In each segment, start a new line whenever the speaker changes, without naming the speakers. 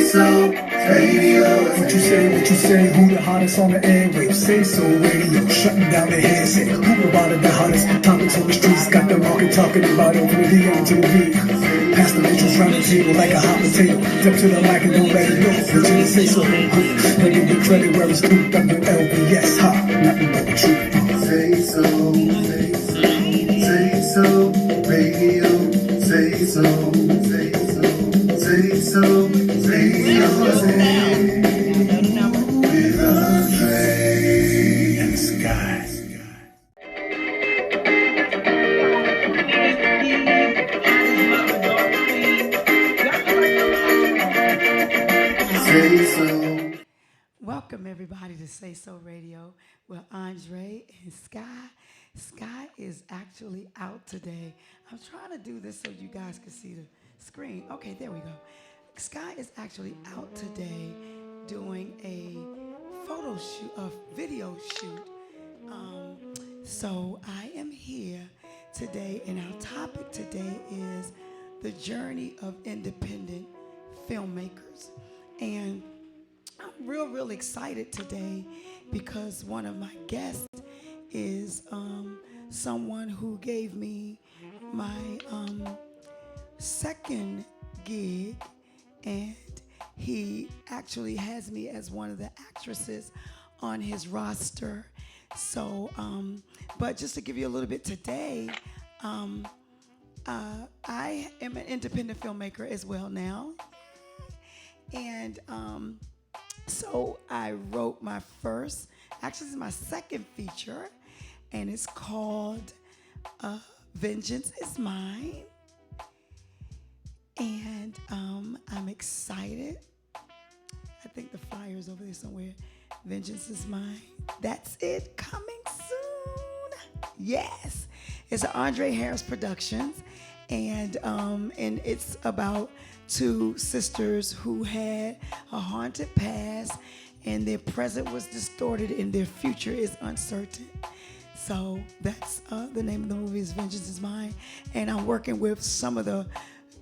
SaySo Radio.
What you say, who the hottest on the airwaves? SaySo Radio, shutting down the headset. Who about it, the hottest topics on the streets? Got the market talking about it from the D to the V. Pass the bitches round the table like a hot potato. Step to the mic and don't let it go. But you SaySo, they give the credit where it's due. WLBS, ha, nothing but the truth.
SaySo, SaySo Radio, SaySo, SaySo Radio, with Andrée and Sky. SaySo.
Welcome everybody to SaySo Radio with Andrée and Sky. Sky is actually out today. I'm trying to do this so you guys can see the screen. Okay, there we go. Sky is actually out today doing a photo shoot, a video shoot. So I am here today, and our topic today is the journey of independent filmmakers. And I'm real excited today because one of my guests is someone who gave me my second gig, and he actually has me as one of the actresses on his roster. So, but just to give you a little bit today, I am an independent filmmaker as well now. And so I wrote my first, actually it's my second feature, and it's called Vengeance is Mine. And I'm excited. I think the flyer's over there somewhere. Vengeance is Mine. That's it, coming soon. Yes, it's an Andre Harris Productions, and it's about two sisters who had a haunted past, and their present was distorted and their future is uncertain. So that's the name of the movie is Vengeance is Mine, and I'm working with some of the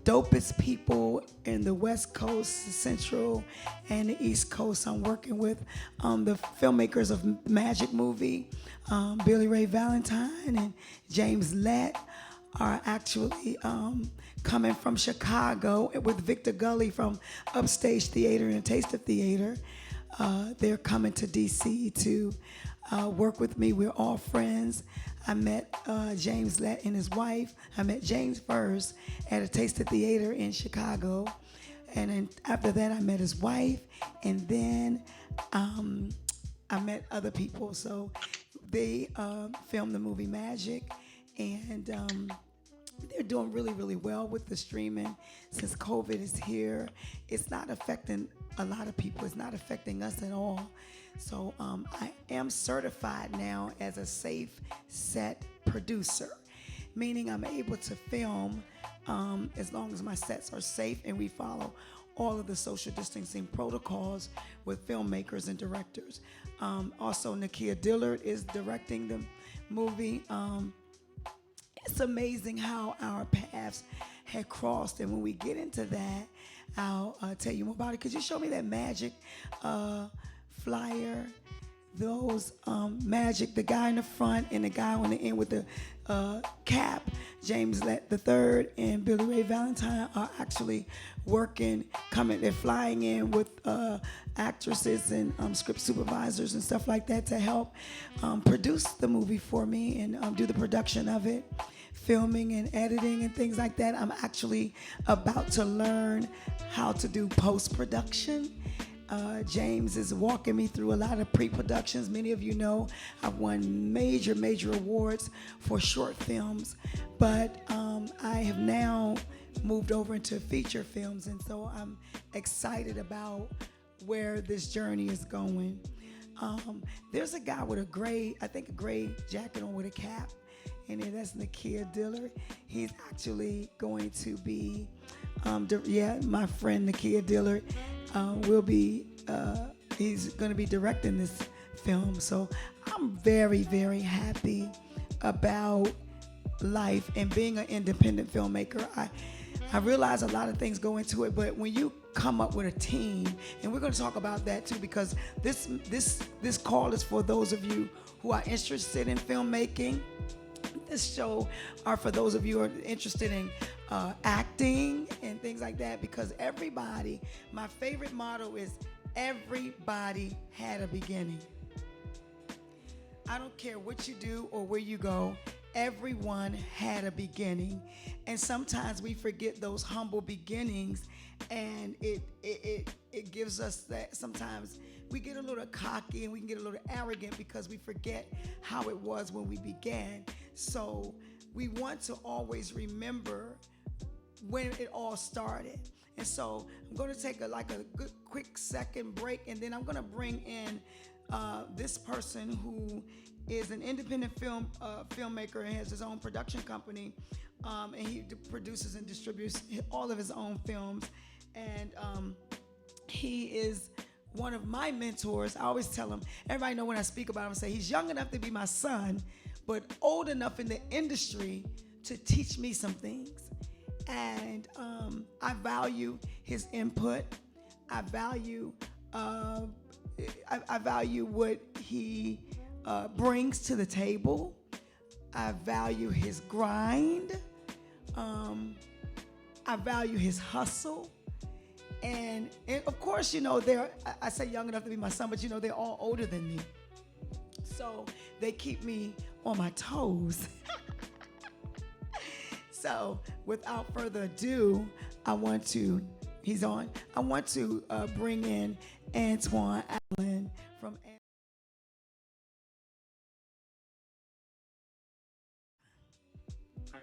dopest people in the West Coast, the Central, and the East Coast. I'm working with the filmmakers of Magic Movie, Billy Ray Valentine and James Lett are actually coming from Chicago with Victor Gully from Upstage Theater and Taste of Theater. They're coming to DC to work with me. We're all friends. I met James Lett and his wife. I met James first at a Taste of Theater in Chicago. And then after that, I met his wife. And then I met other people. So they filmed the movie Magic. And they're doing really well with the streaming. Since COVID is here, it's not affecting a lot of people. It's not affecting us at all. So I am certified now as a safe set producer, meaning I'm able to film as long as my sets are safe and we follow all of the social distancing protocols with filmmakers and directors. Also, Nakia Dillard is directing the movie. It's amazing how our paths had crossed, and when we get into that, I'll tell you more about it. Could you show me that Magic flyer? Those Magic, the guy in the front and the guy on the end with the cap, James Lett III and Billy Ray Valentine are actually working, they're flying in with actresses and script supervisors and stuff like that to help produce the movie for me and do the production of it, filming and editing and things like that. I'm actually about to learn how to do post-production. James is walking me through a lot of pre-productions. Many of you know I've won major awards for short films, but I have now moved over into feature films, and so I'm excited about where this journey is going. There's a guy with a gray jacket on with a cap, and that's Nakia Dillard. He's actually going to be, my friend Nakia Dillard will be, he's going to be directing this film. So I'm very happy about life and being an independent filmmaker. I realize a lot of things go into it, but when you come up with a team, and we're going to talk about that too, because this call is for those of you who are interested in filmmaking. This show are for those of you who are interested in acting and things like that, because everybody, my favorite motto is everybody had a beginning. I don't care what you do or where you go, everyone had a beginning. And sometimes we forget those humble beginnings, and it gives us that. Sometimes we get a little cocky and we can get a little arrogant because we forget how it was when we began. So we want to always remember when it all started. And so I'm going to take a good quick second break, and then I'm going to bring in this person who is an independent filmmaker and has his own production company, and he produces and distributes all of his own films. And he is one of my mentors. I always tell him, everybody know when I speak about him, I say he's young enough to be my son, but old enough in the industry to teach me some things. And I value his input. I value what he brings to the table. I value his grind. I value his hustle. And of course, I say young enough to be my son, but they're all older than me. So they keep me on my toes. So without further ado, I want to bring in Antoine Allen from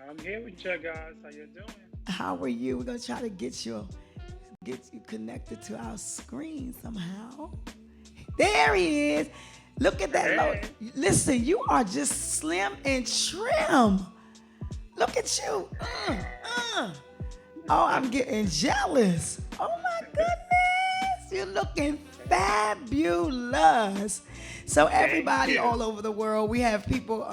I'm here with you guys. How you doing?
How are you? We're gonna try to get you connected to our screen somehow. There he is. Look at that.
Hey.
Listen, you are just slim and trim. Look at you. Oh, I'm getting jealous. Oh my goodness. You're looking fabulous. So everybody all over the world, we have people,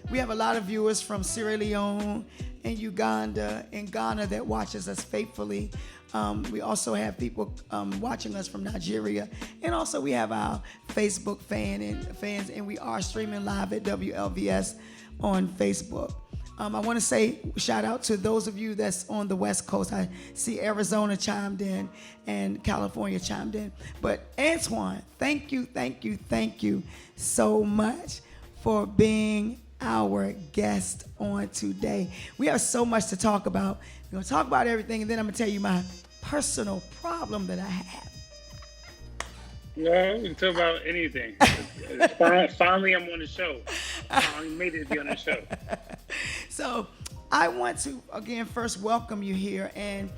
we have a lot of viewers from Sierra Leone and Uganda and Ghana that watches us faithfully. We also have people watching us from Nigeria, and also we have our Facebook fans, and we are streaming live at WLVS on Facebook. I want to say shout out to those of you that's on the West Coast. I see Arizona chimed in and California chimed in. But Antoine, thank you so much for being our guest on today. We have so much to talk about. We're going to talk about everything, and then I'm going to tell you my personal problem that I have.
No, we can talk about anything. Finally, I'm on the show. I finally made it to be on the show.
So I want to, again, first welcome you here. And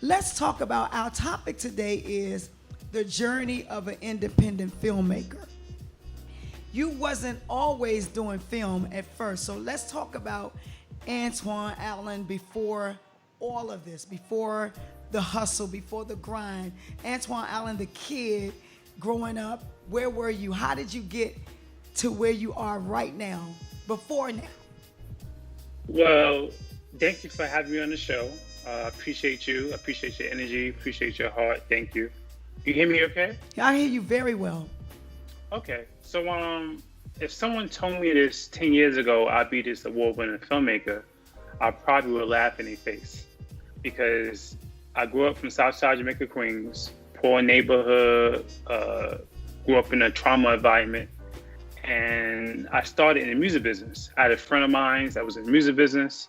let's talk about our topic today is the journey of an independent filmmaker. You wasn't always doing film at first. So let's talk about Antoine Allen before all of this, before the hustle, before the grind. Antoine Allen, the kid growing up, where were you? How did you get to where you are right now, before now?
Well, thank you for having me on the show. Appreciate you. Appreciate your energy. Appreciate your heart. Thank you. You hear me okay?
I hear you very well.
Okay. So if someone told me this 10 years ago, I'd be this award-winning filmmaker, I probably would laugh in their face, because I grew up from Southside Jamaica, Queens, poor neighborhood, grew up in a trauma environment, and I started in the music business. I had a friend of mine that was in the music business.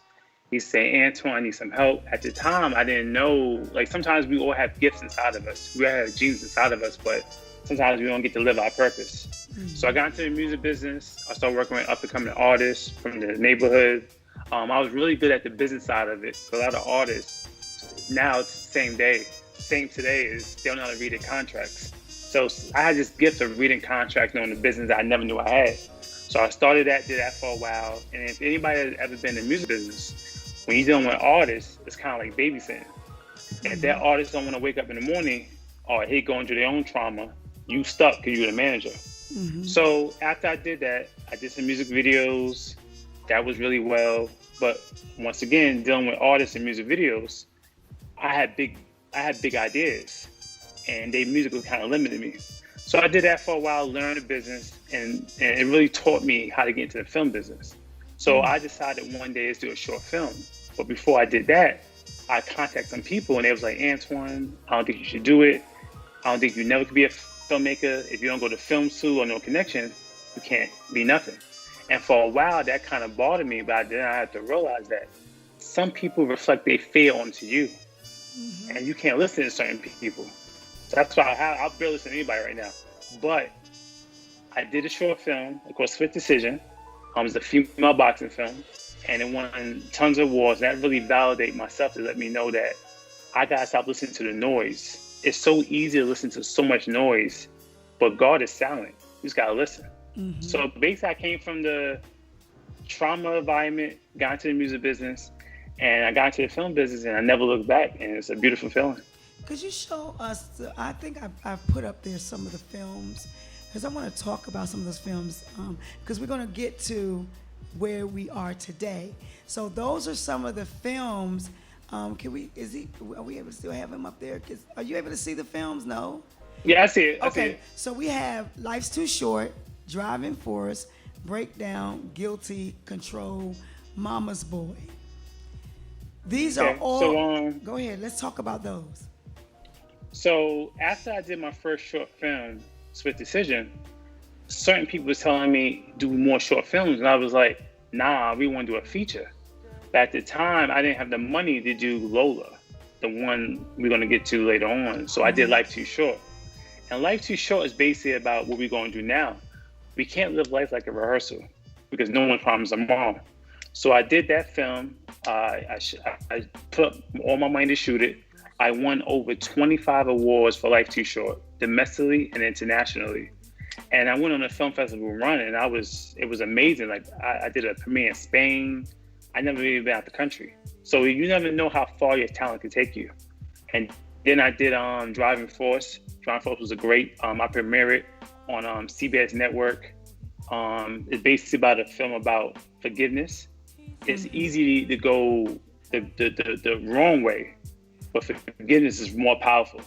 He said, Antoine, I need some help. At the time, I didn't know, sometimes we all have gifts inside of us. We all have genes inside of us, but sometimes we don't get to live our purpose. Mm-hmm. So I got into the music business. I started working with up-and-coming artists from the neighborhood. I was really good at the business side of it. So a lot of artists, now it's the same today, is they don't know how to read their contracts. So I had this gift of reading contracts, knowing the business that I never knew I had. So I started did that for a while. And if anybody has ever been in the music business, when you're dealing with artists, it's kind of like babysitting. And if that artist don't want to wake up in the morning or hate going through their own trauma, you stuck because you're the manager. Mm-hmm. So after I did that, I did some music videos. That was really well. But once again, dealing with artists and music videos, I had big ideas, and their music was kind of limiting me. So I did that for a while, learned the business, and it really taught me how to get into the film business. So I decided one day to do a short film. But before I did that, I contacted some people, and they was like, Antoine, I don't think you should do it. I don't think you never could be a filmmaker. If you don't go to film school or no connection, you can't be nothing. And for a while, that kind of bothered me, but then I had to realize that some people reflect their fear onto you, and you can't listen to certain people. So that's why I'll barely listen to anybody right now. But I did a short film, of course, Split Decision. It was a female boxing film, and it won tons of awards. And that really validated myself to let me know that I gotta stop listening to the noise. It's so easy to listen to so much noise, but God is silent. You just gotta listen. So basically, I came from the trauma environment, got into the music business, and I got into the film business, and I never looked back. And it's a beautiful feeling.
Could you show us, I think I've put up there some of the films, because I want to talk about some of those films, because we're going to get to where we are today. So those are some of the films. Are we able to still have him up there? Are you able to see the films? No?
Yeah, I see it. I see
Okay,
it.
so we have Life's Too Short, Driving Force, Breakdown, Guilty, Control, Mama's Boy. These are all,
So,
go ahead, let's talk about those.
So after I did my first short film, Split Decision, certain people was telling me do more short films, and I was like, nah, we want to do a feature. But at the time, I didn't have the money to do Lola, the one we're going to get to later on. So I did Life Too Short. And Life Too Short is basically about what we're going to do now. We can't live life like a rehearsal because no one promised tomorrow. So I did that film. I put all my money to shoot it. I won over 25 awards for Life Too Short, domestically and internationally. And I went on a film festival run, and it was amazing. Like I did a premiere in Spain. I never even been out the country. So you never know how far your talent can take you. And then I did Driving Force. Driving Force was a great. I premiered it on CBS Network. It's basically about a film about forgiveness. It's easy to go the wrong way, but forgiveness is more powerful.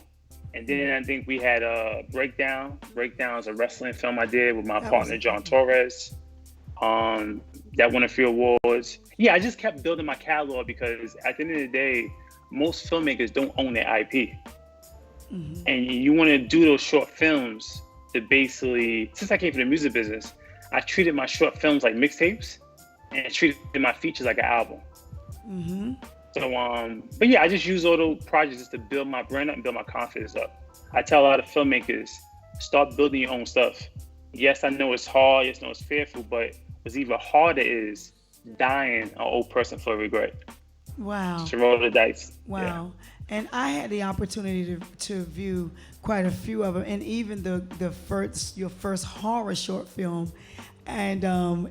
And then I think we had Breakdown. Breakdown is a wrestling film I did with my partner, John Torres. That won a few awards. Yeah, I just kept building my catalog because at the end of the day, most filmmakers don't own their IP. And you want to do those short films to basically, since I came from the music business, I treated my short films like mixtapes and I treated my features like an album. So, but yeah, I just use all those projects just to build my brand up and build my confidence up. I tell a lot of filmmakers, start building your own stuff. Yes, I know it's hard. Yes, I know it's fearful, but what's even harder is dying an old person for regret.
Wow.
To roll the dice.
Wow.
Yeah.
And I had the opportunity to view quite a few of them, and even your first horror short film, and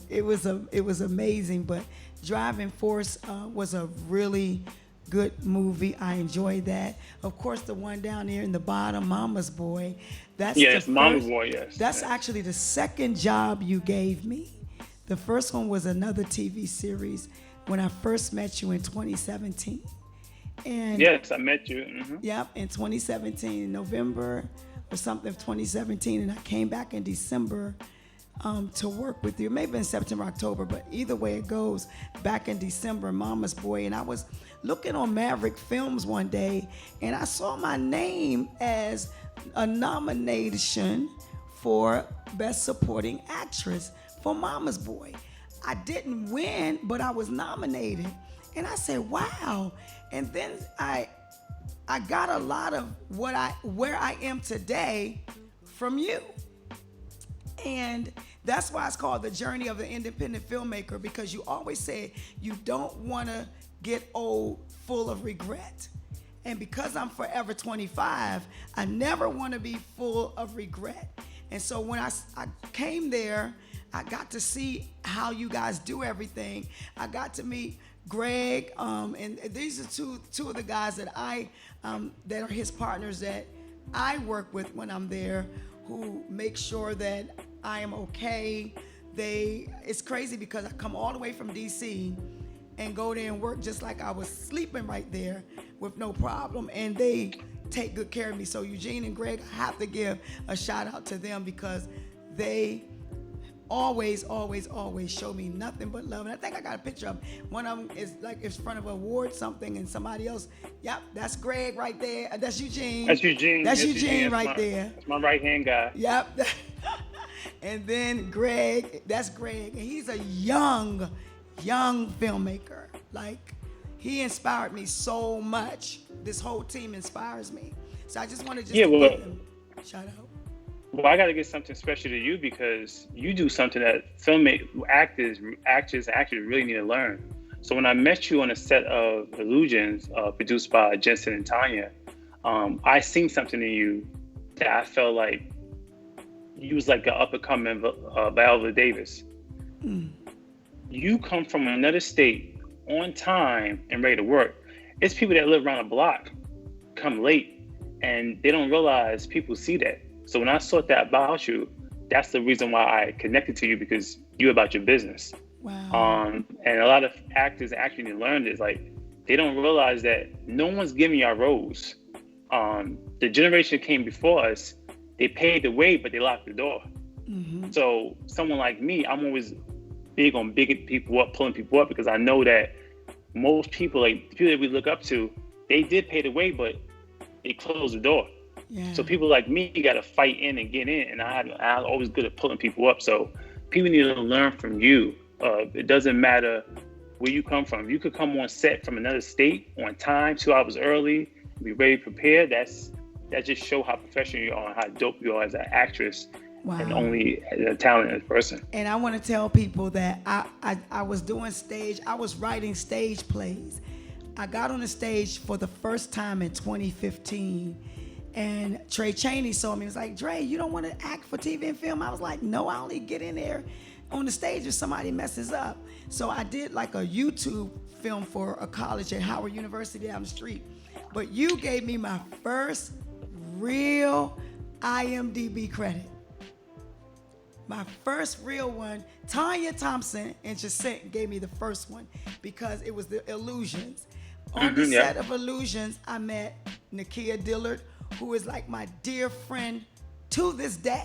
it was amazing. But Driving Force was a really good movie. I enjoyed that. Of course, the one down there in the bottom, Mama's Boy.
Mama's Boy. Yes.
That's actually the second job you gave me. The first one was another TV series when I first met you in 2017. And
yes, I met you.
Yep, in 2017, November or something of 2017, and I came back in December to work with you. Maybe in September, October, but either way it goes, back in December, Mama's Boy. And I was looking on Maverick Films one day, and I saw my name as a nomination for Best Supporting Actress for Mama's Boy. I didn't win, but I was nominated. And I said, wow. And then I got a lot of where I am today from you. And that's why it's called The Journey of the Independent Filmmaker, because you always say you don't want to get old full of regret. And because I'm forever 25, I never want to be full of regret. And so when I came there, I got to see how you guys do everything. I got to meet Greg, and these are two of the guys that that are his partners that I work with when I'm there, who make sure that I am okay. It's crazy because I come all the way from DC, and go there and work just like I was sleeping right there with no problem. And they take good care of me. So Eugene and Greg, I have to give a shout out to them because they always show me nothing but love. And I think I got a picture of one of them is like in front of an award something, and somebody else, yep, that's Greg right there. That's Eugene.
That's Eugene.
That's Eugene right there.
That's my right-hand guy.
Yep. And then Greg, that's Greg. And he's a young filmmaker. Like, he inspired me so much. This whole team inspires me. So I just want to give him a shout out.
Well, I got to get something special to you because you do something that actors actually really need to learn. So when I met you on a set of Illusions, produced by Jensen and Tanya, I seen something in you that I felt like you was like an up-and-coming Viola Davis. You come from another state on time and ready to work. It's people that live around the block come late and they don't realize people see that. So when I saw that about you, that's the reason why I connected to you, because you're about your business.
Wow.
And a lot of actors actually learned this. Like, they don't realize that no one's giving y'all roles. The generation that came before us, they paid the way, but they locked the door. Mm-hmm. So someone like me, I'm always big on bigging people up, pulling people up, because I know that most people, like the people that we look up to, they did pay the way, but they closed the door.
Yeah.
So people like me got to fight in and get in, and I'm always good at pulling people up. So people need to learn from you. It doesn't matter where you come from. You could come on set from another state on time, 2 hours early, be ready prepared. That just show how professional you are and how dope you are as an actress. Wow. And only a talented person. And
I want to tell people that I was doing stage. I was writing stage plays. I got on the stage for the first time in 2015. And Trey Chaney saw me. He was like, Dre, you don't want to act for TV and film? I was like, no, I only get in there on the stage if somebody messes up. So I did like a YouTube film for a college at Howard University down the street. But you gave me my first real IMDb credit. My first real one. Tanya Thompson and Jacente gave me the first one because it was the Illusions. On the set of Illusions, I met Nakia Dillard, who is like my dear friend to this day.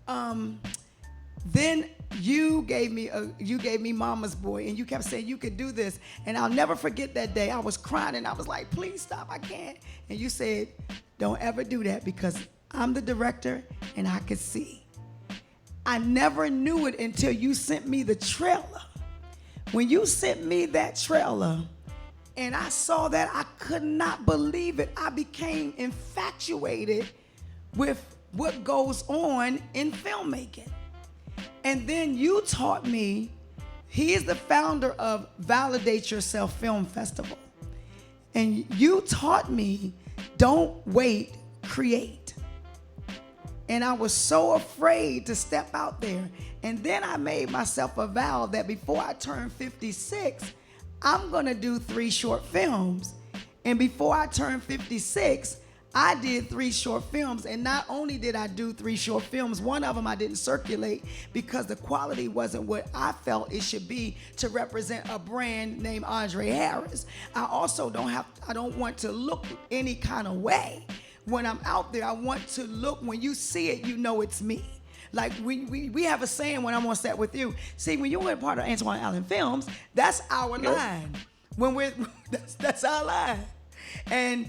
Then you gave me Mama's Boy, and you kept saying you could do this. And I'll never forget that day. I was crying and I was like, please stop, I can't. And you said, don't ever do that because I'm the director and I could see. I never knew it until you sent me the trailer. When you sent me that trailer, and I saw that, I could not believe it. I became infatuated with what goes on in filmmaking. And then you taught me, he is the founder of Validate Yourself Film Festival. And you taught me, don't wait, create. And I was so afraid to step out there. And then I made myself a vow that before I turn 56, I'm gonna do 3 short films. And before I turned 56, I did 3 short films. And not only did I do 3 short films, one of them I didn't circulate because the quality wasn't what I felt it should be to represent a brand named Andrée Harris. I also don't want to look any kind of way. When I'm out there, I want to look, when you see it, you know it's me. Like we have a saying when I'm on set with you. See, when you were part of Antoine Allen Films, that's our line. That's our line. And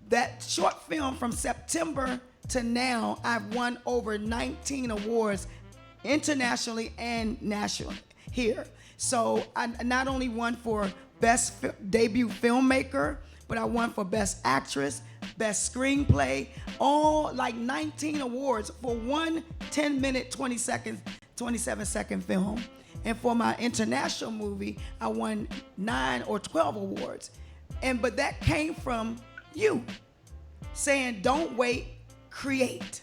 that short film from September to now, I've won over 19 awards internationally and nationally here. So I not only won for Best Debut Filmmaker, but I won for Best Actress, Best Screenplay, all like 19 awards for one 10-minute, 27-second film. And for my international movie, I won 9 or 12 awards. But that came from you saying, don't wait, create.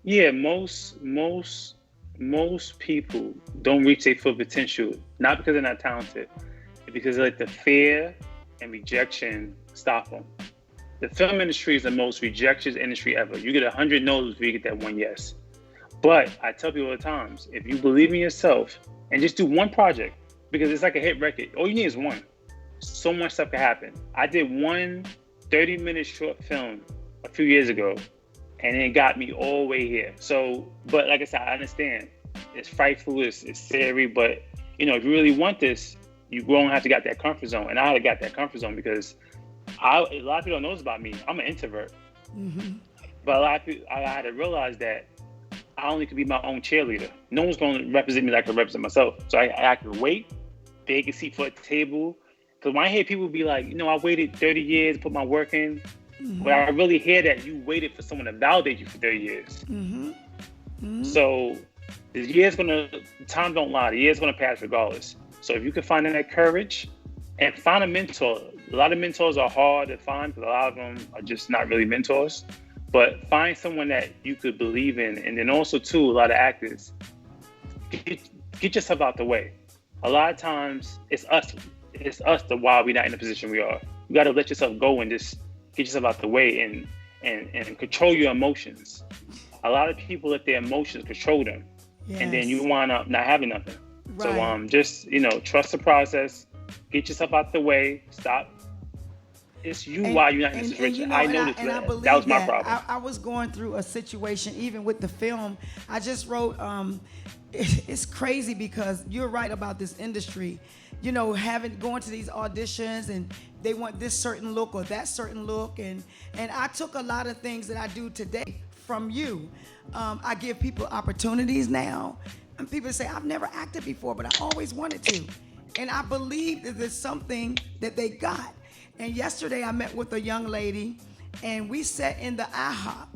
Yeah, most people don't reach their full potential, not because they're not talented, but because like the fear and rejection stop them. The film industry is the most rejected industry ever. You get 100 no's before you get that one yes. But I tell people all the times, if you believe in yourself and just do one project, because it's like a hit record. All you need is one. So much stuff can happen. I did one 30-minute short film a few years ago, and it got me all the way here. So, but like I said, I understand. It's frightful, it's scary, but you know, if you really want this, you won't have to get that comfort zone. And I had to get that comfort zone because a lot of people don't know this about me. I'm an introvert. Mm-hmm. But a lot of people, I had to realize that I only could be my own cheerleader. No one's going to represent me like I represent myself. So I could wait, beg a seat for a table. Because when I hear people be like, you know, I waited 30 years to put my work in, mm-hmm. but I really hear that you waited for someone to validate you for 30 years. Mm-hmm. Mm-hmm. So time don't lie. The year's going to pass regardless. So if you can find that courage and find a mentor. A lot of mentors are hard to find because a lot of them are just not really mentors. But find someone that you could believe in. And then also, too, a lot of actors, get yourself out the way. A lot of times, it's us the why we're not in the position we are. You got to let yourself go and just get yourself out the way and control your emotions. A lot of people let their emotions control them. Yes. And then you wind up not having nothing. Right. So just, you know, trust the process. Get yourself out the way. Stop. It's you why you're not in this situation. You know, I noticed that. That was my problem.
I was going through a situation, even with the film. I just wrote, it's crazy because you're right about this industry. You know, going to these auditions and they want this certain look or that certain look. And I took a lot of things that I do today from you. I give people opportunities now. And people say, I've never acted before, but I always wanted to. And I believe that there's something that they got. And yesterday I met with a young lady and we sat in the IHOP.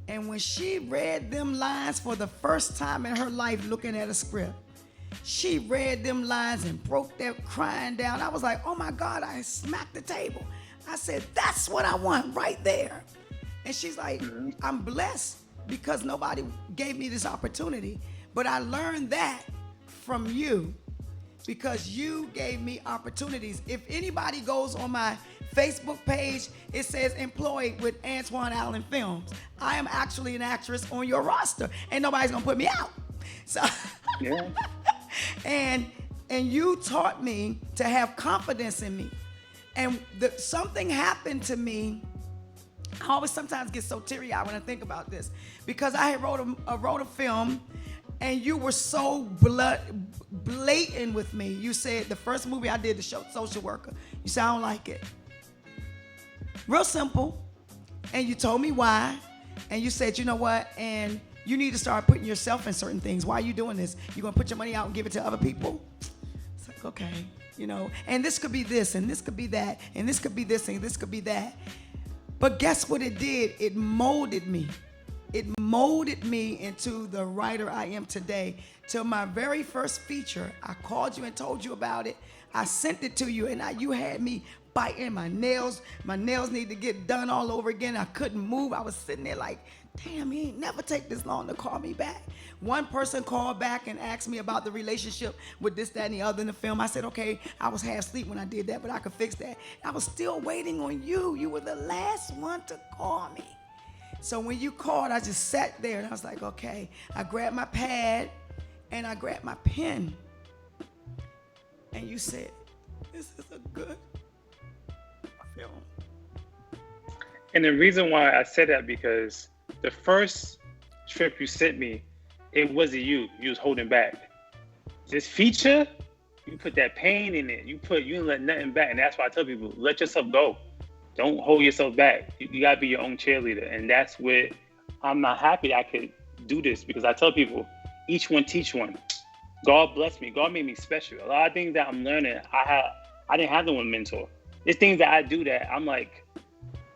And when she read them lines for the first time in her life looking at a script, she read them lines and broke that crying down. I was like, oh my God, I smacked the table. I said, that's what I want right there. And she's like, I'm blessed because nobody gave me this opportunity. But I learned that from you because you gave me opportunities. If anybody goes on my Facebook page, it says employed with Antoine Allen Films. I am actually an actress on your roster and nobody's gonna put me out. So yeah. And you taught me to have confidence in me. And something happened to me. I always sometimes get so teary-eyed when I think about this because I had wrote a film and you were so blatant with me. You said the first movie I did, the show Social Worker, you said, I don't like it. Real simple. And you told me why. And you said, you know what? And you need to start putting yourself in certain things. Why are you doing this? You're going to put your money out and give it to other people? It's like, okay, you know, and this could be this, and this could be that, and this could be this, and this could be that. But guess what it did? It molded me. It molded me into the writer I am today. Till my very first feature, I called you and told you about it. I sent it to you, and you had me biting my nails. My nails need to get done all over again. I couldn't move. I was sitting there like, damn, he ain't never take this long to call me back. One person called back and asked me about the relationship with this, that, and the other in the film. I said, okay, I was half asleep when I did that, but I could fix that. I was still waiting on you. You were the last one to call me. So when you called, I just sat there and I was like, okay. I grabbed my pad and I grabbed my pen. And you said, this is a good film.
And the reason why I said that because the first trip you sent me, it wasn't you. You was holding back. This feature, you put that pain in it. You didn't let nothing back. And that's why I tell people, let yourself go. Don't hold yourself back. You gotta be your own cheerleader. And that's where I'm not happy I could do this because I tell people, each one teach one. God bless me. God made me special. A lot of things that I'm learning, I didn't have no one mentor. There's things that I do that I'm like,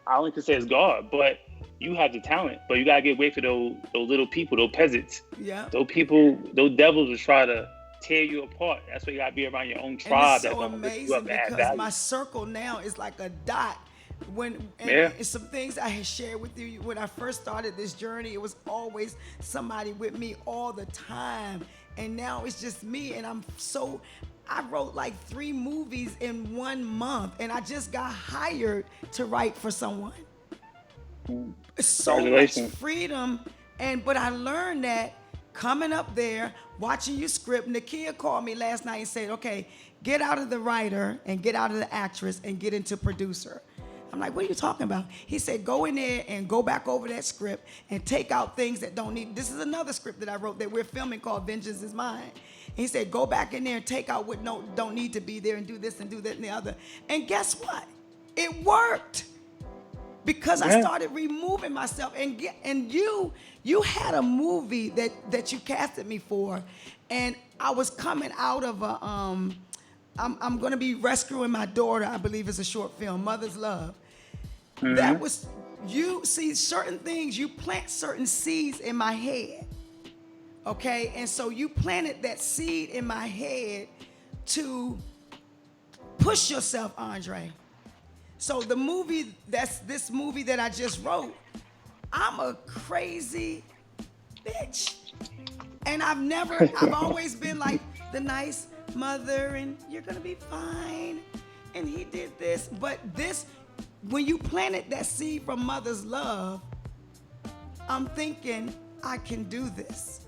I only can say it's God, but you have the talent, but you gotta get away from those little people, those peasants. Yeah. Those people, those devils will try to tear you apart. That's why you gotta be around your own tribe.
And it's so amazing because my circle now is like a dot. It's some things I had shared with you when I first started this journey. It was always somebody with me all the time, and now it's just me. And I wrote like 3 movies in 1 month, and I just got hired to write for someone. So much freedom, but I learned that coming up there, watching you script. Nakia called me last night and said, okay, get out of the writer and get out of the actress and get into producer. I'm like, what are you talking about? He said, go in there and go back over that script and take out things that don't need. This is another script that I wrote that we're filming called Vengeance is Mine. And he said, go back in there and take out what don't need to be there and do this and do that and the other. And guess what? It worked. Because I started removing myself. And you had a movie that you casted me for. And I was coming out of a, I'm going to be rescuing my daughter, I believe it's a short film, Mother's Love. Mm-hmm. That was, you see certain things, you plant certain seeds in my head. Okay? And so you planted that seed in my head to push yourself, Andrée. So the movie, this movie that I just wrote, I'm a crazy bitch. And I've always been like the nice mother and you're gonna be fine. And he did this. But this, when you planted that seed from Mother's Love, I'm thinking, I can do this.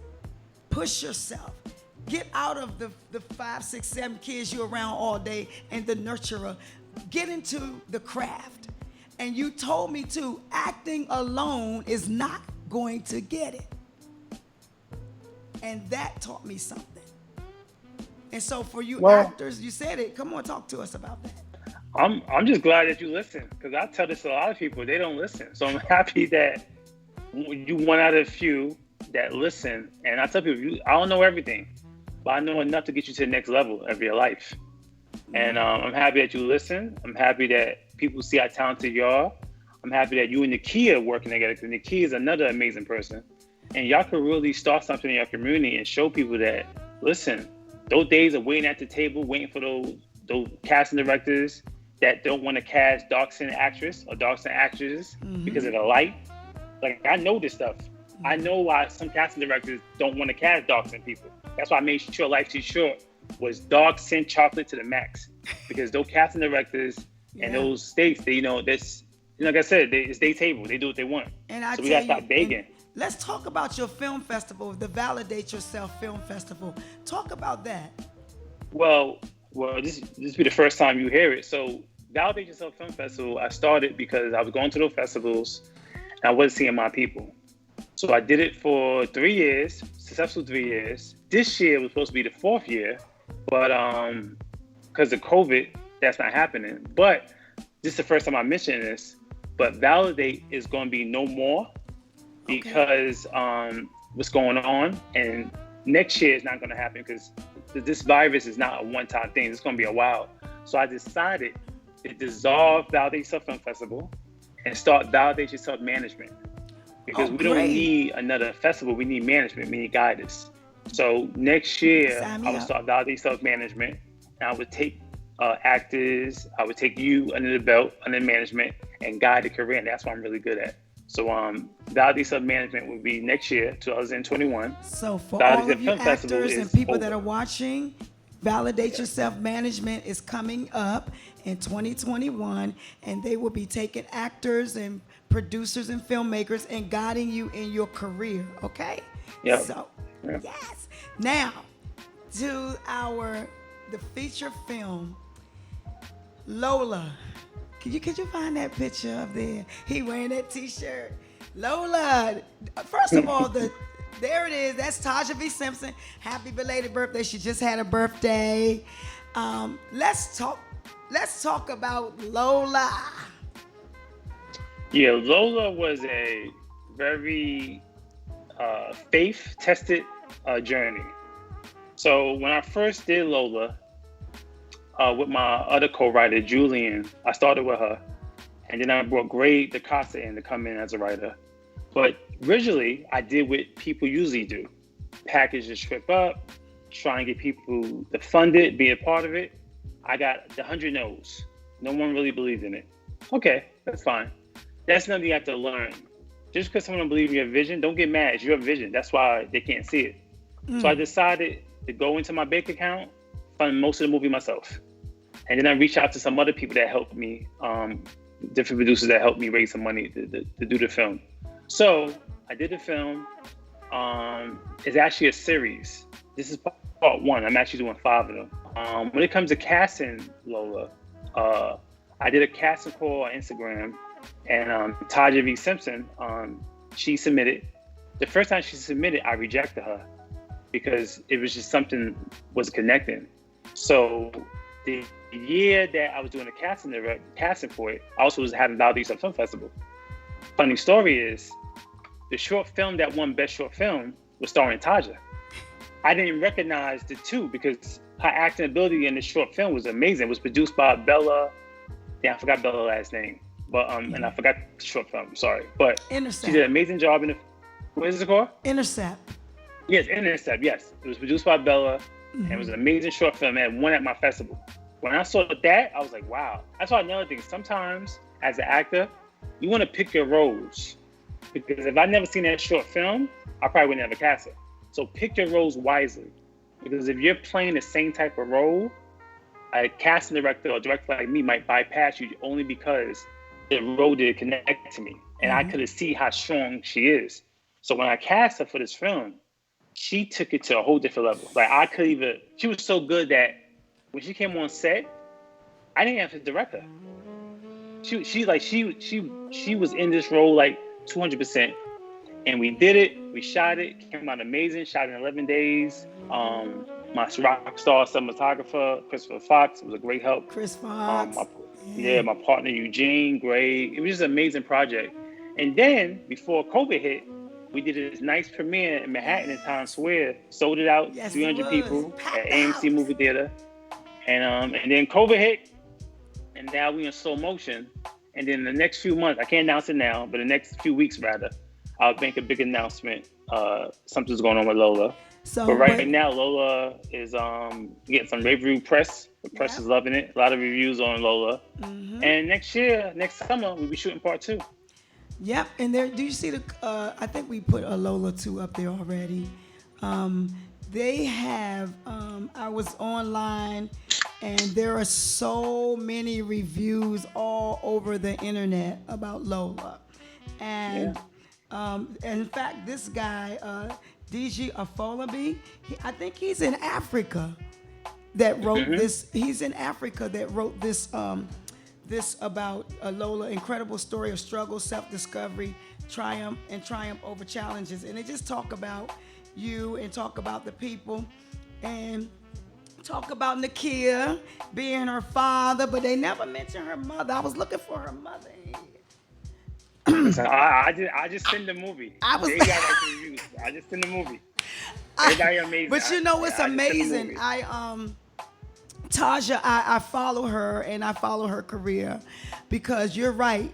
Push yourself. Get out of the 5, 6, 7 kids you're around all day and the nurturer. Get into the craft. And you told me too, acting alone is not going to get it. And that taught me something. And so for you actors, you said it. Come on, talk to us about that.
I'm just glad that you listen, because I tell this to a lot of people, they don't listen. So I'm happy that you one out of a few that listen. And I tell people, I don't know everything, but I know enough to get you to the next level of your life. And I'm happy that you listen. I'm happy that people see how talented you are. I'm happy that you and Nakia are working together, because Nakia is another amazing person. And y'all could really start something in your community and show people that, listen, those days of waiting at the table, waiting for those casting directors that don't want to cast dark-skinned actress or dark-skinned actresses because of the light. Like, I know this stuff. I know why some casting directors don't want to cast dark-skinned people. That's why I made sure Life Too Short was dark-skinned chocolate to the max, because those casting directors and those states, they, this, like I said, it's their table. They do what they want. And so we got to stop begging.
Let's talk about your film festival, the Validate Yourself Film Festival. Talk about that.
Well, this be the first time you hear it. So Validate Yourself Film Festival, I started because I was going to those festivals and I wasn't seeing my people. So I did it for 3 years, successful 3 years. This year was supposed to be the 4th year, but because of COVID, that's not happening. But this is the first time I mentioned this, but Validate is going to be no more. Because what's going on, and next year is not going to happen because this virus is not a one-time thing. It's going to be a while. So I decided to dissolve Validate Yourself Film Festival and start Validate Yourself Management, because we don't need another festival. We need management. We need guidance. So next year I would start Validate Yourself Management, and I would take actors. I would take you under the belt, under management, and guide the career. And that's what I'm really good at. So Validate Yourself Management will be next year, 2021.
So for all of you actors and people that are watching, Validate Yourself Management is coming up in 2021, and they will be taking actors and producers and filmmakers and guiding you in your career, okay?
Yeah.
So, yes. Now, to the feature film, Lola. Could you find that picture up there? He wearing that T-shirt. Lola, first of all, there it is. That's Taja V. Simpson. Happy belated birthday. She just had a birthday. Let's talk about Lola.
Yeah, Lola was a very faith-tested journey. So when I first did Lola, with my other co-writer, Julian, I started with her. And then I brought Gray DeCosta in to come in as a writer. But originally, I did what people usually do. Package the script up, try and get people to fund it, be a part of it. I got the 100 no's. No one really believed in it. Okay, that's fine. That's something you have to learn. Just because someone believes in your vision, don't get mad. It's your vision. That's why they can't see it. So I decided to go into my bank account, fund most of the movie myself. And then I reached out to some other people that helped me, different producers that helped me raise some money to do the film. So I did the film. It's actually a series. this is part one. I'm actually doing 5 of them. When it comes to casting Lola, I did a casting call on Instagram, and Taja V. Simpson, she submitted. The first time she submitted, I rejected her because it was just something was connecting. So the year that I was doing the casting for it, I also was having Valdez Film Festival. Funny story is, the short film that won Best Short Film was starring Taja. I didn't recognize the two because her acting ability in the short film was amazing. It was produced by Bella. Yeah, I forgot Bella's last name, but and I forgot the short film. Sorry, but
Intercept.
She did an amazing job in the. What is it called?
Intercept.
Yes, Intercept. Yes, it was produced by Bella, and it was an amazing short film. And won at my festival. When I saw that, I was like, wow. That's why another thing. Sometimes, as an actor, you want to pick your roles, because if I never seen that short film, I probably would never cast it. So pick your roles wisely, because if you're playing the same type of role, a casting director or director like me might bypass you only because the role didn't connect to me, and I could see how strong she is. So when I cast her for this film, she took it to a whole different level. Like she was so good that when she came on set, I didn't have to direct her. She was in this role like 200%, and we did it. We shot it. Came out amazing. Shot in 11 days. My rock star cinematographer, Christopher Fox, was a great help.
Chris Fox.
My partner Eugene, great. It was just an amazing project. And then before COVID hit, we did this nice premiere in Manhattan in Times Square. Sold it out, 300 people at AMC Movie Theater. And then COVID hit, and now we in slow motion. And then the next few months, I can't announce it now, but the next few weeks rather, I'll make a big announcement. Something's going on with Lola. But right now, Lola is getting some rave review press. The press is loving it. A lot of reviews on Lola. And next summer, we'll be shooting part 2.
Yep, and there. Do you see the? I think we put a Lola 2 up there already. They have. I was online, and there are so many reviews all over the internet about Lola, and in fact, this guy, DG Afolabi, I think he's in Africa. That wrote this. He's in Africa that wrote this. This about Lola, incredible story of struggle, self-discovery, triumph over challenges. And they just talk about you and talk about the people and talk about Nakia being her father, but they never mention her mother. I was looking for her mother.
I just seen the movie. I just seen the movie. Everybody amazing.
But you know what's amazing? Taja, I follow her and I follow her career because you're right.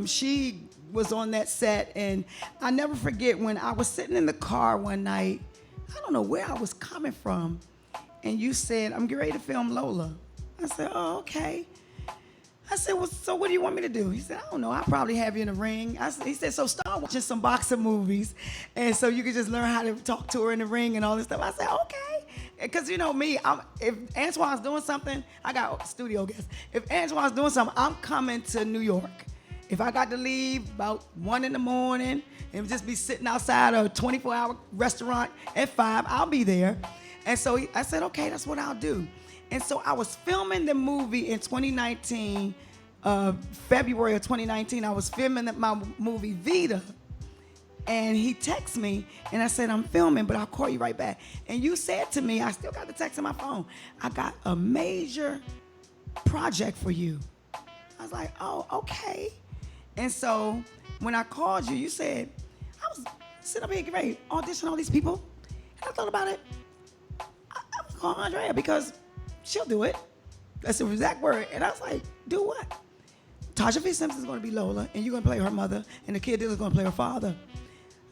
She was on that set, and I never forget when I was sitting in the car one night. I don't know where I was coming from, and you said, "I'm getting ready to film Lola." I said, "Oh, okay." I said, "Well, so what do you want me to do?" He said, "I don't know. I'll probably have you in the ring." He said, "So start watching some boxing movies, and so you can just learn how to talk to her in the ring and all this stuff." I said, "Okay." Because you know me, if Antoine's doing something, I got studio guests. If Antoine's doing something, I'm coming to New York. If I got to leave about 1 a.m. and just be sitting outside a 24-hour restaurant at 5, I'll be there. And so I said, okay, that's what I'll do. And so I was filming the movie in 2019, February of 2019. I was filming my movie Vita. And he texted me, and I said, "I'm filming, but I'll call you right back." And you said to me, I still got the text on my phone, "I got a major project for you." I was like, "Oh, okay." And so when I called you, you said, I was sitting up here getting ready, audition all these people. And I thought about it. I was calling Andrea because she'll do it. That's the exact word. And I was like, do what? Taja V. Simpson's going to be Lola, and you're going to play her mother, and the kid is going to play her father.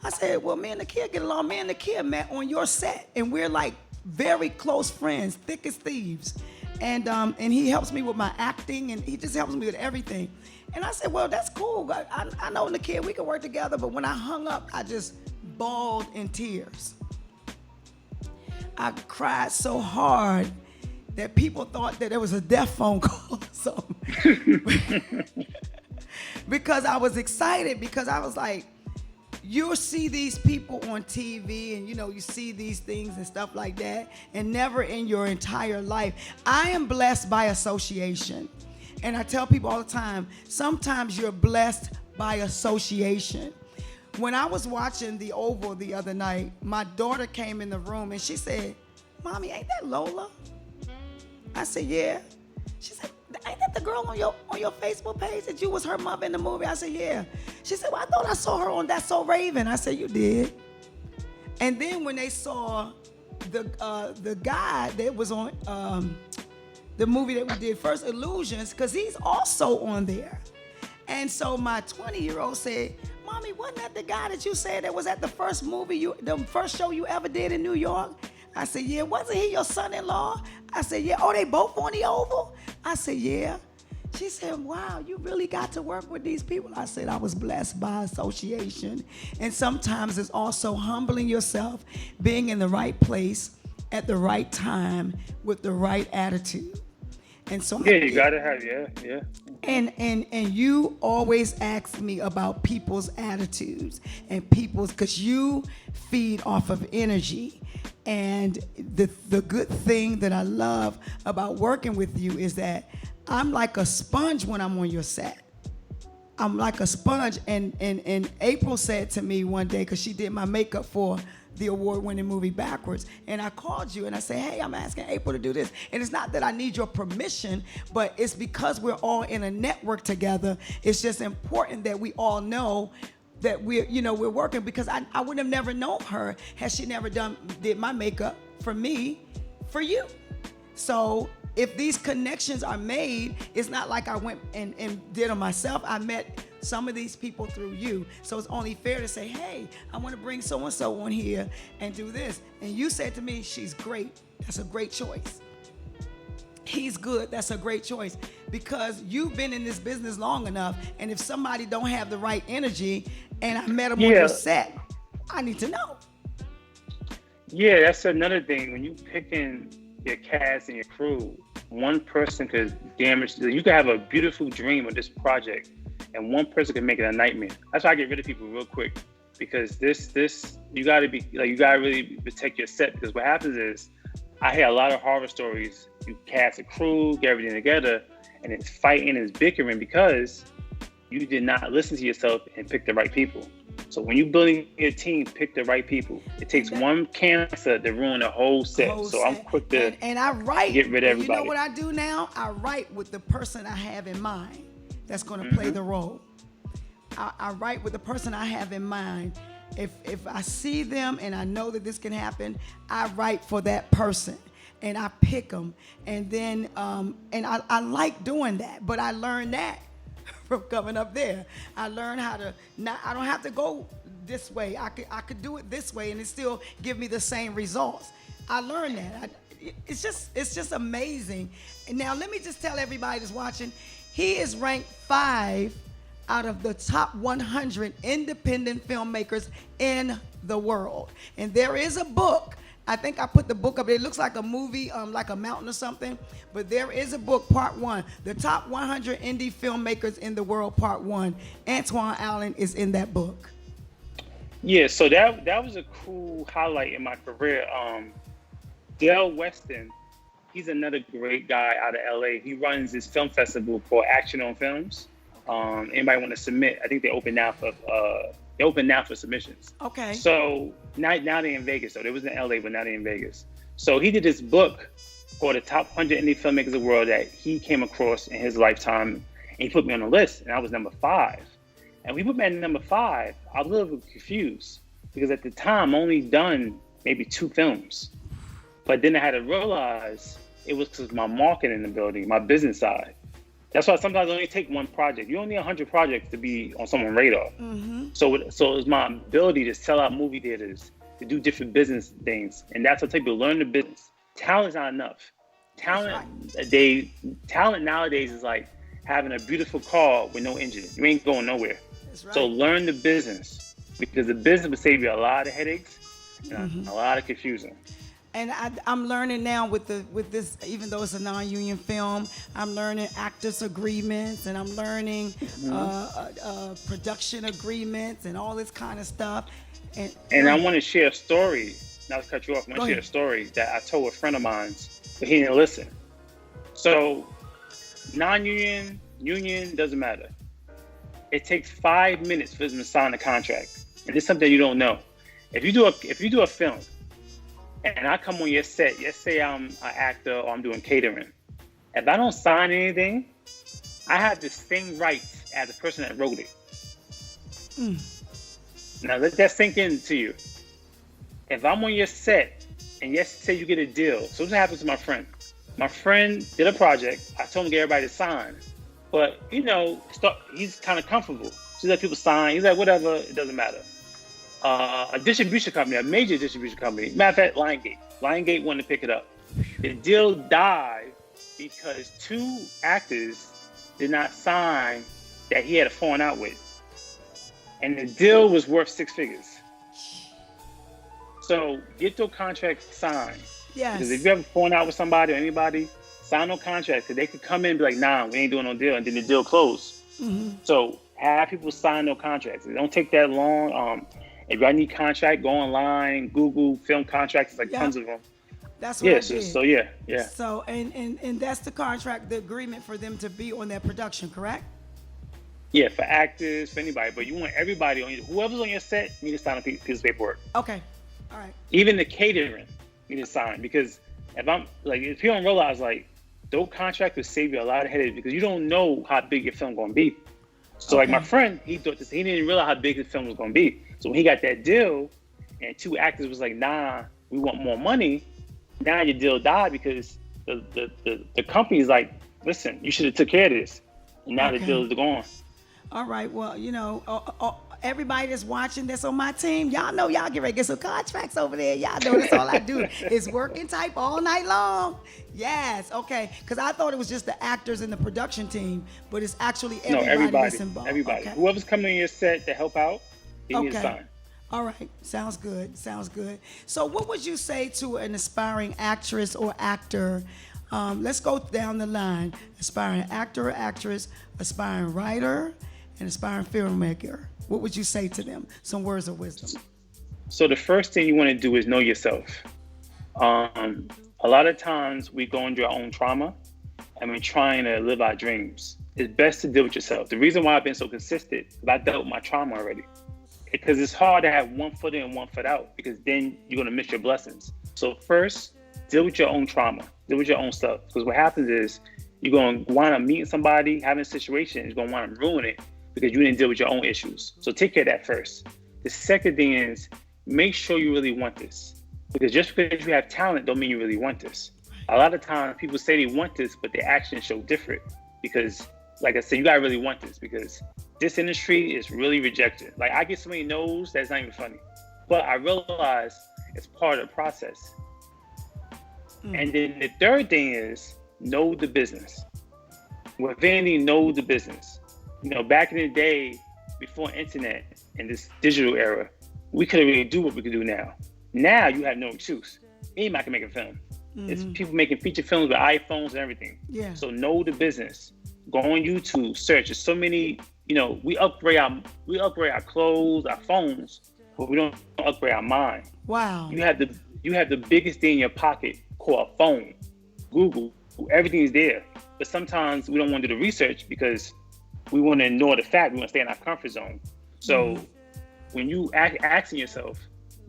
I said, well, me and the kid get along. Me and the kid met on your set, and we're like very close friends, thick as thieves. And he helps me with my acting, and he just helps me with everything. And I said, well, that's cool. I know the kid, we can work together. But when I hung up, I just bawled in tears. I cried so hard that people thought that there was a death phone call or something. Because I was excited, because I was like, you'll see these people on TV and, you see these things and stuff like that, and never in your entire life. I am blessed by association. And I tell people all the time, sometimes you're blessed by association. When I was watching The Oval the other night, my daughter came in the room and she said, "Mommy, ain't that Lola?" I said, "Yeah." She said, "Ain't that the girl on your Facebook page that you was her mother in the movie?" I said, "Yeah." She said, "Well, I thought I saw her on That's So Raven." I said, "You did." And then when they saw the guy that was on the movie that we did first, Illusions, because he's also on there. And so my 20-year-old said, "Mommy, wasn't that the guy that you said that was at the first the first show you ever did in New York?" I said, "Yeah." "Wasn't he your son-in-law?" I said, "Yeah." "Oh, they both on the Oval?" I said, "Yeah." She said, "Wow, you really got to work with these people." I said, "I was blessed by association." And sometimes it's also humbling yourself, being in the right place at the right time with the right attitude. And so
you gotta have, yeah.
And you always ask me about people's attitudes and because you feed off of energy. And the good thing that I love about working with you is that I'm like a sponge when I'm on your set. I'm like a sponge. And April said to me one day, because she did my makeup for the award-winning movie Backwards, and I called you and I said, "Hey, I'm asking April to do this." And it's not that I need your permission, but it's because we're all in a network together. It's just important that we all know that we're working, because I would have never known her had she never did my makeup for me, for you. So if these connections are made, it's not like I went and did them myself. I met some of these people through you. So it's only fair to say, "Hey, I want to bring so-and-so on here and do this." And you said to me, "She's great. That's a great choice. He's good. That's a great choice." Because you've been in this business long enough, and if somebody don't have the right energy and I met them on your set, I need to know.
Yeah, that's another thing. When you picking your cast and your crew, one person could damage. You could have a beautiful dream of this project, and one person can make it a nightmare. That's why I get rid of people real quick, because this you gotta really protect your set, because what happens is I hear a lot of horror stories. You cast a crew, get everything together, and it's fighting and it's bickering because you did not listen to yourself and pick the right people. So when you're building your team, pick the right people. It takes one cancer to ruin a whole set. I'm quick to
and I write,
get rid of everybody.
You know what I do now? I write with the person I have in mind that's going to play the role. I write with the person I have in mind. If I see them and I know that this can happen, I write for that person and I pick them. And then and I like doing that, but I learned that from coming up there. I learned how to I don't have to go this way. I could do it this way and it still give me the same results. I learned that. It's just amazing. And now let me just tell everybody that's watching, he is ranked 5 out of the top 100 independent filmmakers in the world. And there is a book. I think I put the book up. It looks like a movie, like a mountain or something. But there is a book, part 1. The top 100 indie filmmakers in the world, part 1. Antoine Allen is in that book.
Yeah, so that was a cool highlight in my career. Dale Weston, he's another great guy out of LA. He runs this film festival called Action on Films. Anybody want to submit? I think they open now for submissions.
Okay.
So now they're in Vegas. So they was in LA, but now they're in Vegas. So he did this book called The Top 100 Indie Filmmakers of the World that he came across in his lifetime, and he put me on the list, and I was number 5. And when he put me at number 5, I was a little confused because at the time I only done maybe 2 films. But then I had to realize it was because of my marketing ability, my business side. That's why sometimes I only take one project. You don't need 100 projects to be on someone's radar. Mm-hmm. So it was my ability to sell out movie theaters, to do different business things. And that's what people learn the business. Talent's not enough. Talent nowadays is like having a beautiful car with no engine. You ain't going nowhere. That's right. So learn the business, because the business will save you a lot of headaches and a lot of confusion.
And I'm learning now with this, even though it's a non-union film, I'm learning actors agreements, and I'm learning production agreements and all this kind of stuff.
And I want to share a story. Not to cut you off, I want to share a story that I told a friend of mine, but he didn't listen. So, non-union, union, doesn't matter. It takes 5 minutes for them to sign the contract, and this is something you don't know. If you do a film, and I come on your set, let's say I'm an actor or I'm doing catering. If I don't sign anything, I have the same rights as the person that wrote it. Now let that sink into you. If I'm on your set and say you get a deal, so this happens to my friend. My friend did a project. I told him to get everybody to sign. But, he's kind of comfortable. Just let people sign. He's like, whatever, it doesn't matter. A distribution company, a major distribution company. Matter of fact, Lionsgate. Lionsgate wanted to pick it up. The deal died because 2 actors did not sign that he had a falling out with. And the deal was worth 6 figures. So get your contract signed.
Yes.
Because if you ever falling out with somebody or anybody, sign no contract. Because they could come in and be like, nah, we ain't doing no deal. And then the deal closed. So have people sign no contracts. It don't take that long. If I need contract, go online, Google film contracts. It's like tons of them.
That's what I did.
So yeah.
So and that's the contract, the agreement for them to be on that production, correct?
Yeah, for actors, for anybody. But you want everybody whoever's on your set need to sign a piece of paperwork.
Okay, all right.
Even the catering need to sign, because if you don't realize, those contracts will save you a lot of headaches, because you don't know how big your film going to be. So my friend, he thought this, he didn't realize how big his film was going to be. So when he got that deal, and 2 actors was like, nah, we want more money. Now your deal died because the company's like, listen, you should have took care of this. And now the deal is gone.
All right. Well, everybody that's watching that's on my team, y'all know y'all get ready to get some contracts over there. Y'all know that's all I do is work and type all night long. Yes. Okay. Because I thought it was just the actors and the production team, but it's actually everybody that's involved.
Everybody.
Okay.
Whoever's coming on your set to help out, they need to sign.
All right. Sounds good. So what would you say to an aspiring actress or actor? Let's go down the line. Aspiring actor or actress, aspiring writer, and aspiring filmmaker. What would you say to them? Some words of wisdom.
So the first thing you want to do is know yourself. A lot of times we go into our own trauma and we're trying to live our dreams. It's best to deal with yourself. The reason why I've been so consistent is I dealt with my trauma already. Because it's hard to have one foot in, one foot out, because then you're going to miss your blessings. So first, deal with your own trauma. Deal with your own stuff. Because what happens is you're going to wind up meeting somebody, having a situation, you're going to wind up ruining it because you didn't deal with your own issues. So take care of that first. The second thing is make sure you really want this. Because just because you have talent don't mean you really want this. A lot of times people say they want this, but their actions show different. Because, like I said, you got to really want this, because this industry is really rejected. Like, I get so many no's that's not even funny. But I realize it's part of the process. And then the third thing is know the business. With anything, know the business. Back in the day, before internet and this digital era, we couldn't really do what we can do now. Now you have no excuse. Anybody can make a film. It's people making feature films with iPhones and everything. Yeah. So know the business. Go on YouTube, search. There's so many. We upgrade our clothes, our phones, but we don't upgrade our mind.
Wow.
You have the biggest thing in your pocket called a phone. Google, everything is there. But sometimes we don't want to do the research because we want to ignore the fact. We want to stay in our comfort zone. So when you asking yourself,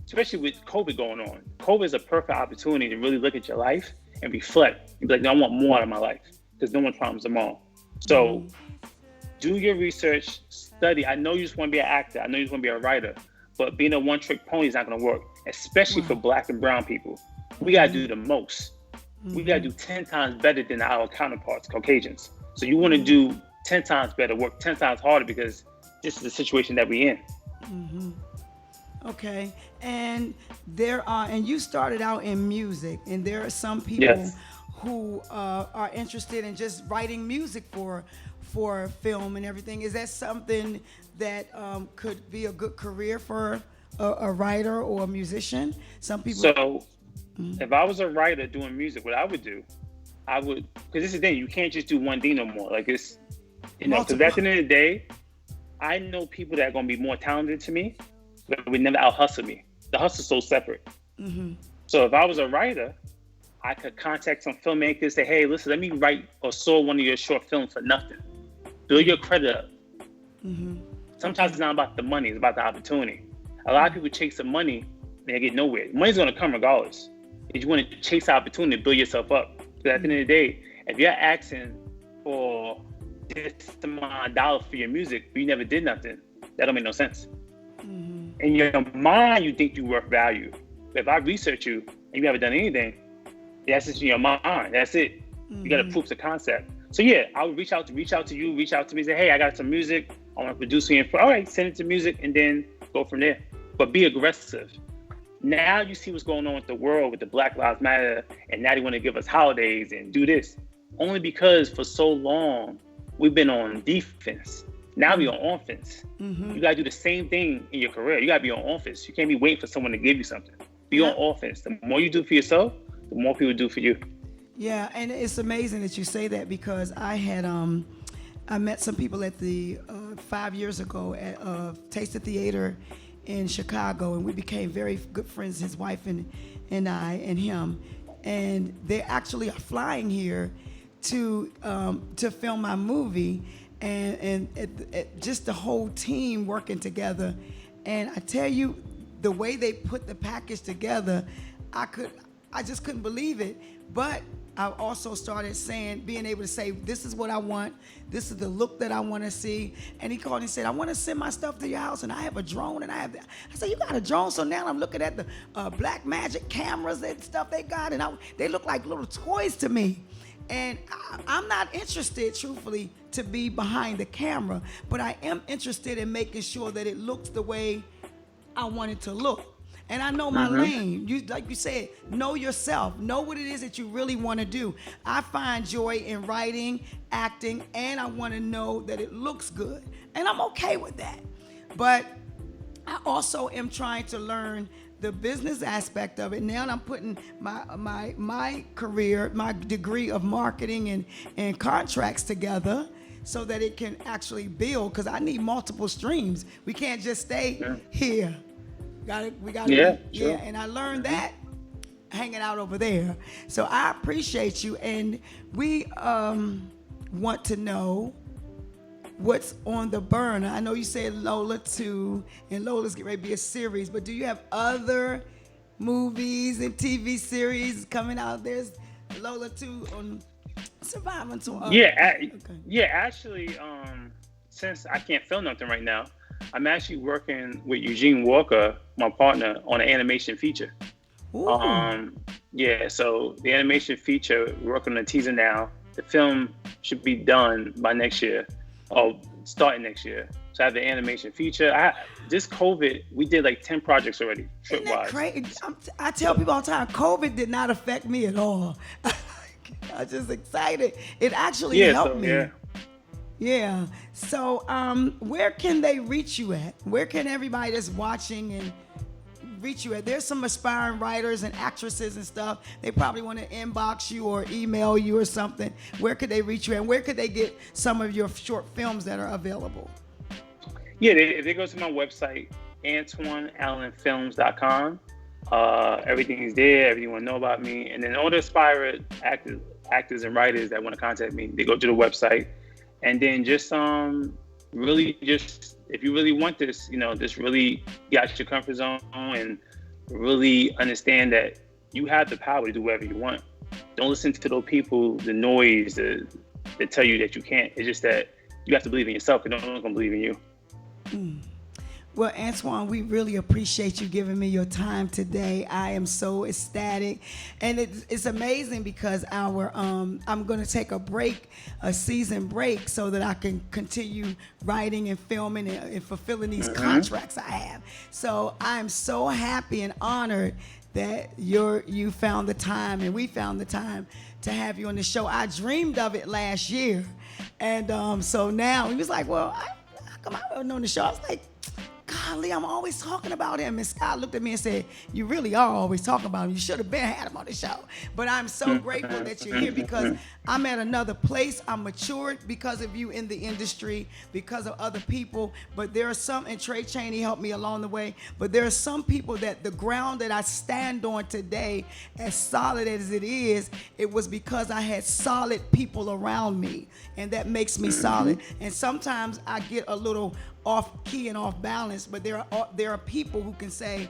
especially with COVID going on, COVID is a perfect opportunity to really look at your life and reflect and be like, no, I want more out of my life, because no one promised tomorrow. So do your research, study. I know you just want to be an actor. I know you just want to be a writer, but being a one-trick pony is not going to work, especially for Black and brown people. We got to do the most. We got to do 10 times better than our counterparts, Caucasians. So you want to do 10 times better, work 10 times harder, because this is the situation that we're in.
Okay. And and you started out in music, and there are some people who are interested in just writing music for film and everything. Is that something that could be a good career for a writer or a musician? Some people.
If I was a writer doing music, what I would do, because this is the thing, you can't just do one thing no more. Like it's, because at the end of the day, I know people that are going to be more talented to me, but would never out hustle me. The hustle's so separate. So if I was a writer, I could contact some filmmakers, say, hey, listen, let me write or saw one of your short films for nothing. Build your credit up. Sometimes it's not about the money, it's about the opportunity. A lot of people chase the money and they get nowhere. Money's going to come regardless. If you want to chase the opportunity, build yourself up. Because at the end of the day, if you're asking for this amount of dollars for your music, but you never did nothing, that don't make no sense. In your mind, you think you're worth value. But if I research you and you haven't done anything, that's just in your mind. That's it. You got to prove the concept. So yeah, I would reach out to you, reach out to me, say, hey, I got some music. I want to produce it. All right, send it to music and then go from there. But be aggressive. Now you see what's going on with the world with the Black Lives Matter, and now they want to give us holidays and do this. Only because for so long, we've been on defense. Now we're on offense. You got to do the same thing in your career. You got to be on offense. You can't be waiting for someone to give you something. Be on offense. The more you do for yourself, the more people do for you.
Yeah, and it's amazing that you say that, because I had I met some people at the 5 years ago at Taste of Theater in Chicago, and we became very good friends, his wife and I and him. And they actually are flying here to film my movie, and just the whole team working together. And I tell you, the way they put the package together, I just couldn't believe it. But I also started being able to say, this is what I want. This is the look that I want to see. And he called and said, I want to send my stuff to your house, and I have a drone, and I said, you got a drone? So now I'm looking at the Black Magic cameras and stuff they got, and they look like little toys to me. And I'm not interested, truthfully, to be behind the camera, but I am interested in making sure that it looks the way I want it to look. And I know my lane. Like you said, know yourself. Know what it is that you really want to do. I find joy in writing, acting, and I want to know that it looks good. And I'm okay with that. But I also am trying to learn the business aspect of it. Now I'm putting my career, my degree of marketing and contracts together so that it can actually build, because I need multiple streams. We can't just stay here. We got to, and I learned that hanging out over there. So I appreciate you, and we want to know what's on the burner. I know you said Lola 2, and Lola's getting ready to be a series, but do you have other movies and TV series coming out? There's Lola 2 on Surviving to actually, since I can't film nothing right now, I'm actually working with Eugene Walker, my partner, on an animation feature. So the animation feature, we're working on a teaser now. The film should be done by next year, or starting next year. So I have the animation feature. This COVID, we did like 10 projects already, trip-wise. Crazy? I tell people all the time, COVID did not affect me at all. I'm just excited. It actually helped me. Yeah. So where can they reach you at? Where can everybody that's watching and reach you at? There's some aspiring writers and actresses and stuff. They probably want to inbox you or email you or something. Where could they reach you at? And where could they get some of your short films that are available?
Yeah, if they go to my website, AntoineAllenFilms.com, everything is there. Everything you want to know about me. And then all the aspiring actors and writers that want to contact me, they go to the website. And then just really just, if you really want this, just really get out your comfort zone and really understand that you have the power to do whatever you want. Don't listen to those people, the noise that tell you that you can't. It's just that you have to believe in yourself, because no one's gonna believe in you.
Well, Antoine, we really appreciate you giving me your time today. I am so ecstatic, and it's amazing because I'm going to take a season break, so that I can continue writing and filming and fulfilling these contracts I have. So I'm so happy and honored that you found the time, and we found the time to have you on the show. I dreamed of it last year, and so now he was like, "Well, how come I wasn't on the show?" I was like, God, golly, I'm always talking about him. And Scott looked at me and said, you really are always talking about him. You should have had him on the show. But I'm so grateful that you're here because I'm at another place. I'm matured because of you in the industry, because of other people. But there are some, and Trey Chaney helped me along the way, but there are some people that the ground that I stand on today, as solid as it is, it was because I had solid people around me. And that makes me solid. And sometimes I get a little off key and off balance, but there are people who can say,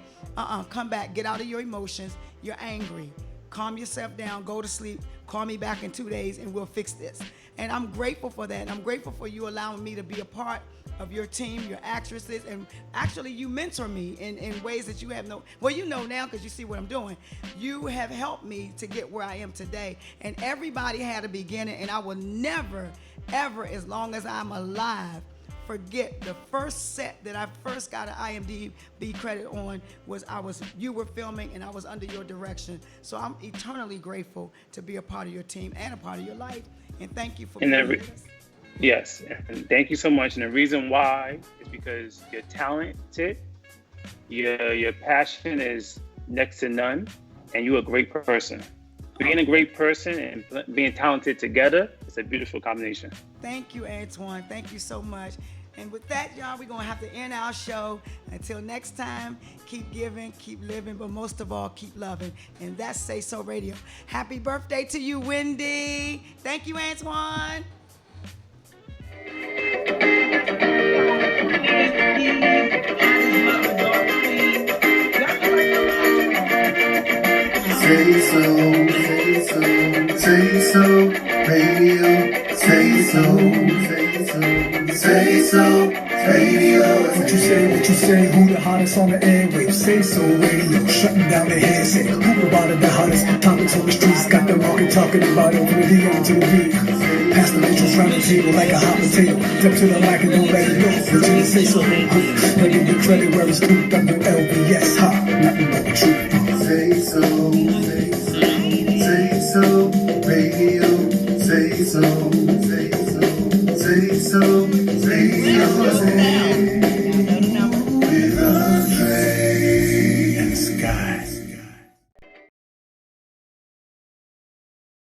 come back, get out of your emotions. You're angry. Calm yourself down, go to sleep, call me back in 2 days and we'll fix this. And I'm grateful for that. And I'm grateful for you allowing me to be a part of your team, your actresses, and actually you mentor me in ways that you have well, you know now because you see what I'm doing. You have helped me to get where I am today. And everybody had a beginning, and I will never, ever, as long as I'm alive, forget the first set that I first got an IMDb credit on you were filming and I was under your direction. So I'm eternally grateful to be a part of your team and a part of your life. And thank you for being with us.
Yes, and thank you so much. And the reason why is because you're talented, your passion is next to none, and you're a great person. Being a great person and being talented together is a beautiful combination.
Thank you, Antoine. Thank you so much. And with that, y'all, we're going to have to end our show. Until next time, keep giving, keep living, but most of all, keep loving. And that's SaySo Radio. Happy birthday to you, Wendy. Thank you, Antoine.
SaySo Radio, SaySo Radio.
What you say, who the hottest on the airwaves? SaySo Radio, shutting down the headset. Who about the hottest topics on the streets? Got the market talking about it from the D to the B. Pass the intros round the table like a hot potato. Step to the mic and don't let it go. But you say so, I give you credit where it's due. WLBS, ha, nothing but the truth.
SaySo Radio, SaySo